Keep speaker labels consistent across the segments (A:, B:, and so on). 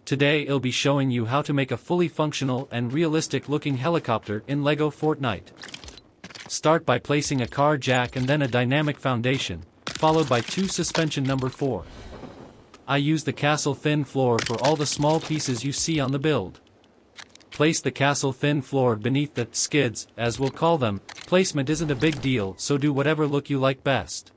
A: Today I'll be showing you how to make a fully functional and realistic looking helicopter in LEGO Fortnite. Start by placing a car jack and then a dynamic foundation, followed by two suspension number 4. I use the castle thin floor for all the small pieces you see on the build. Place the castle thin floor beneath the skids, as we'll call them. Placement isn't a big deal, so do whatever look you like best.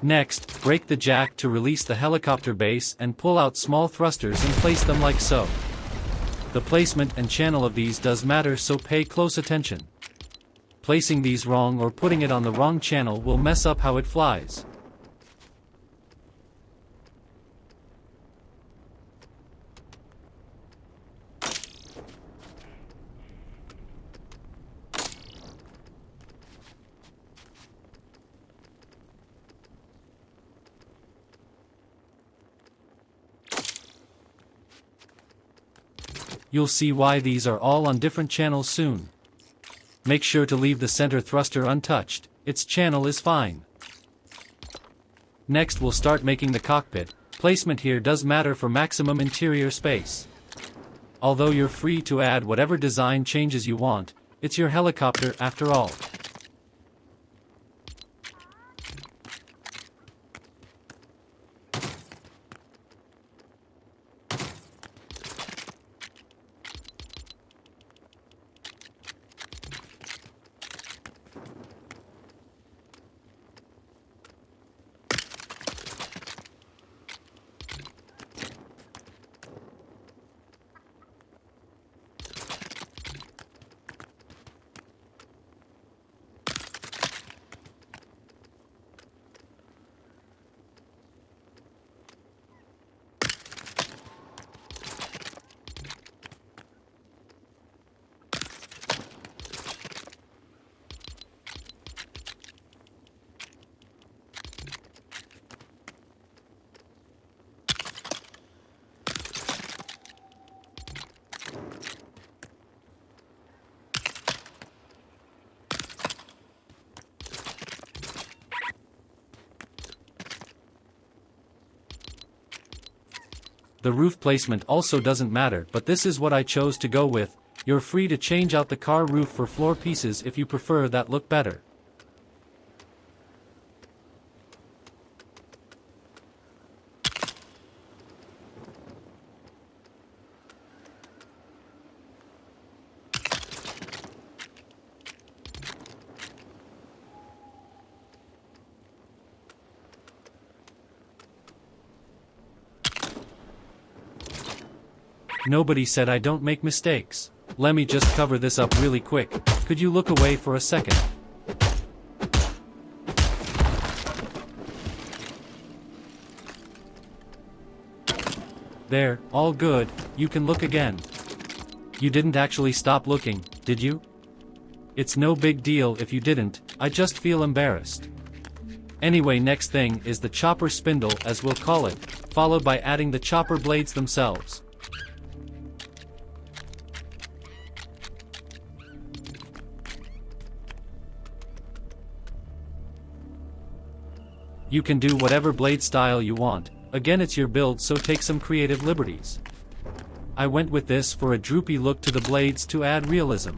A: Next, break the jack to release the helicopter base and pull out small thrusters and place them like so. The placement and channel of these does matter, so pay close attention. Placing these wrong or putting it on the wrong channel will mess up how it flies. You'll see why these are all on different channels soon. Make sure to leave the center thruster untouched, its channel is fine. Next we'll start making the cockpit. Placement here does matter for maximum interior space. Although you're free to add whatever design changes you want, it's your helicopter after all. The roof placement also doesn't matter, but this is what I chose to go with. You're free to change out the car roof for floor pieces if you prefer that look better. Nobody said I don't make mistakes. Let me just cover this up really quick. Could you look away for a second? There, all good, you can look again. You didn't actually stop looking, did you? It's no big deal if you didn't, I just feel embarrassed. Anyway, next thing is the chopper spindle, as we'll call it, followed by adding the chopper blades themselves. You can do whatever blade style you want, again it's your build, so take some creative liberties. I went with this for a droopy look to the blades to add realism.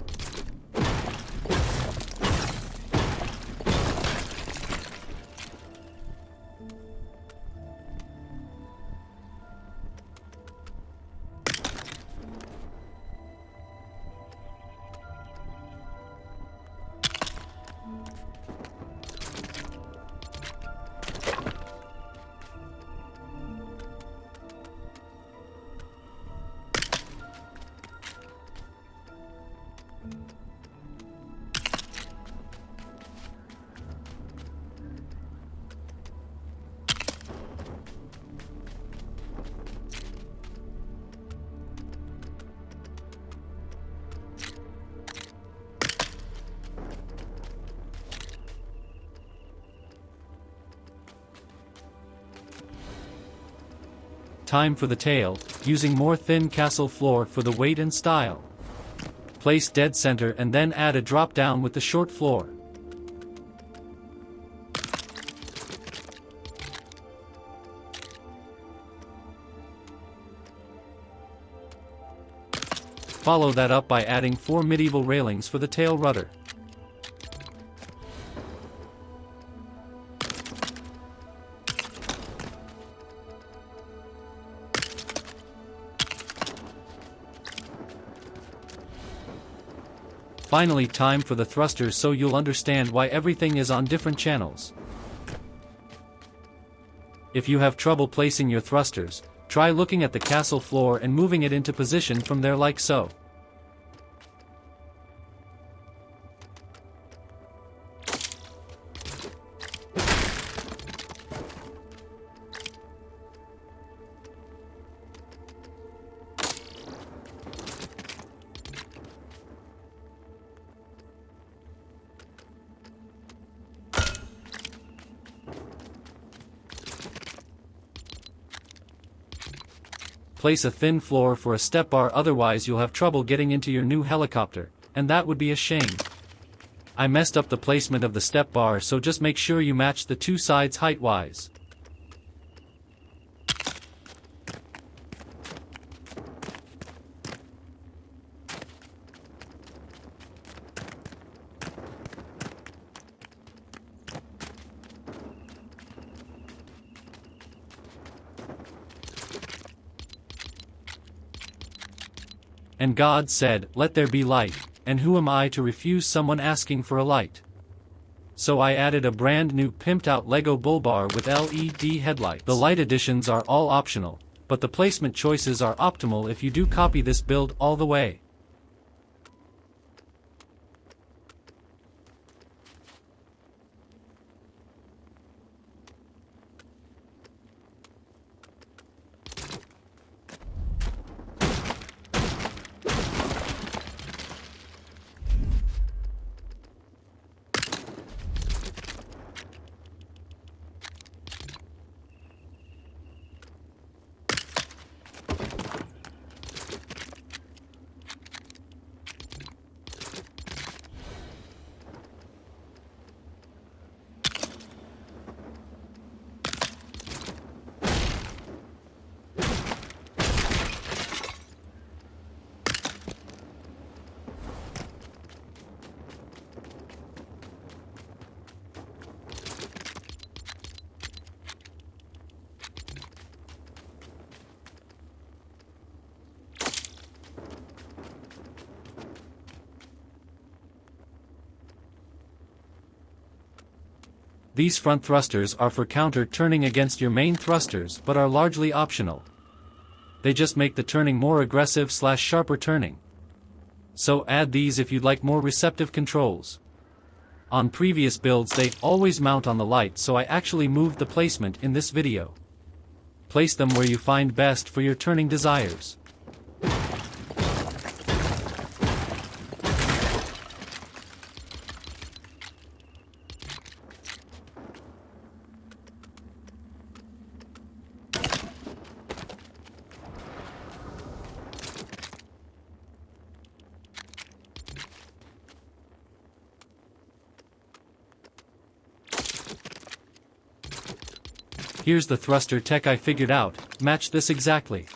A: Time for the tail, using more thin castle floor for the weight and style. Place dead center and then add a drop down with the short floor. Follow that up by adding 4 medieval railings for the tail rudder. Finally, time for the thrusters so you'll understand why everything is on different channels. If you have trouble placing your thrusters, try looking at the castle floor and moving it into position from there like so. Place a thin floor for a step bar, otherwise you'll have trouble getting into your new helicopter, and that would be a shame. I messed up the placement of the step bar, so just make sure you match the two sides height-wise. And God said, "Let there be light," and who am I to refuse someone asking for a light? So I added a brand new pimped-out Lego bull bar with LED headlights. The light additions are all optional, but the placement choices are optimal if you do copy this build all the way. These front thrusters are for counter-turning against your main thrusters but are largely optional. They just make the turning more aggressive/sharper turning. So add these if you'd like more receptive controls. On previous builds they always mount on the light, so I actually moved the placement in this video. Place them where you find best for your turning desires. Here's the thruster tech I figured out, match this exactly.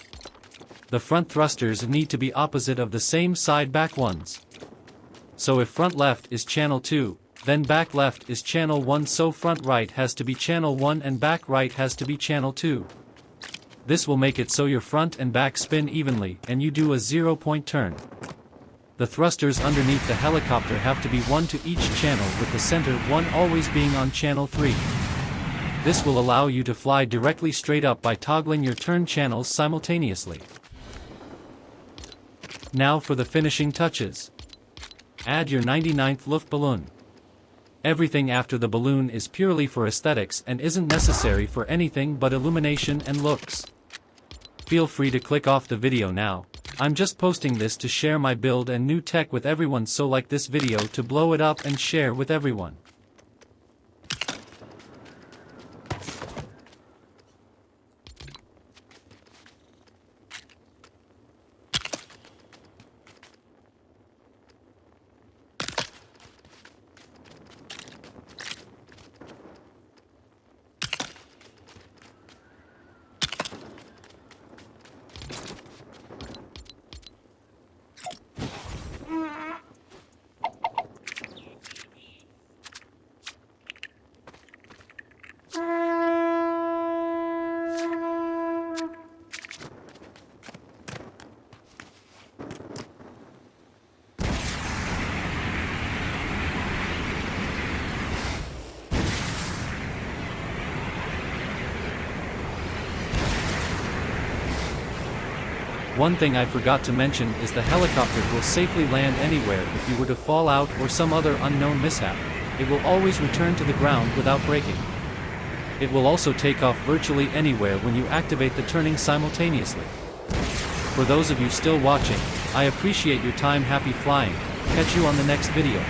A: The front thrusters need to be opposite of the same side back ones. So if front left is channel 2, then back left is channel 1, so front right has to be channel 1 and back right has to be channel 2. This will make it so your front and back spin evenly and you do a 0-point turn. The thrusters underneath the helicopter have to be one to each channel, with the center one always being on channel 3. This will allow you to fly directly straight up by toggling your turn channels simultaneously. Now for the finishing touches. Add your 99th Luft balloon. Everything after the balloon is purely for aesthetics and isn't necessary for anything but illumination and looks. Feel free to click off the video now. I'm just posting this to share my build and new tech with everyone, so like this video to blow it up and share with everyone. One thing I forgot to mention is the helicopter will safely land anywhere if you were to fall out or some other unknown mishap. It will always return to the ground without braking. It will also take off virtually anywhere when you activate the turning simultaneously. For those of you still watching, I appreciate your time. Happy flying. Catch you on the next video.